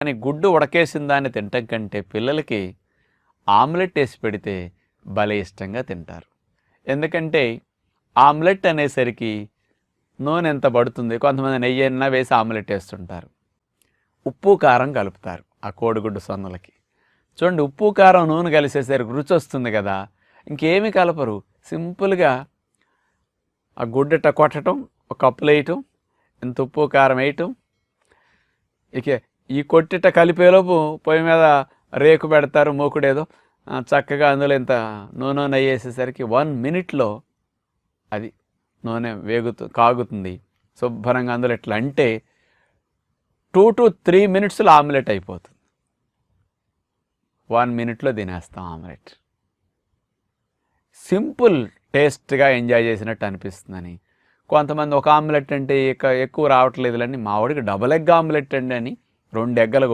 కానీ గుడ్డు ఉడకేసిన దాన్ని తినటం కంటే పిల్లలకి ఆమ్లెట్ వేసి పెడితే భలే ఇష్టంగా తింటారు. ఎందుకంటే ఆమ్లెట్ అనేసరికి నూనె ఎంత పడుతుంది, కొంతమంది నెయ్యి అయినా వేసి ఆమ్లెట్ వేస్తుంటారు. ఉప్పు కారం కలుపుతారు ఆ కోడిగుడ్డు సొన్నలకి. చూడండి, ఉప్పు కారం నూనె కలిసేసరికి రుచి వస్తుంది కదా. ఇంకేమీ కలపరు, సింపుల్గా ఆ గుడ్డట కొట్టడం, ఒక కప్పులు వేయటం, ఇంత ఉప్పు కారం వేయటం, ఇక ఈ కొట్టిట కలిపేలోపు పొయ్యి మీద రేకు పెడతారు, మూకుడేదో చక్కగా అందులో ఇంత నూనె నెయ్యి వేసేసరికి 1 minute అది నూనె కాగుతుంది శుభ్రంగా. అందులో ఎట్లా అంటే 2 to 3 minutes ఆమ్లెట్ అయిపోతుంది. 1 minute తినేస్తాం ఆమ్లెట్. సింపుల్, టేస్ట్గా ఎంజాయ్ చేసినట్టు అనిపిస్తుందని. కొంతమంది ఒక ఆమ్లెట్ అంటే ఎక్కువ రావట్లేదులని, మా వాడికి డబుల్ ఎగ్ ఆమ్లెట్ అండి అని 2 ఎగ్గలు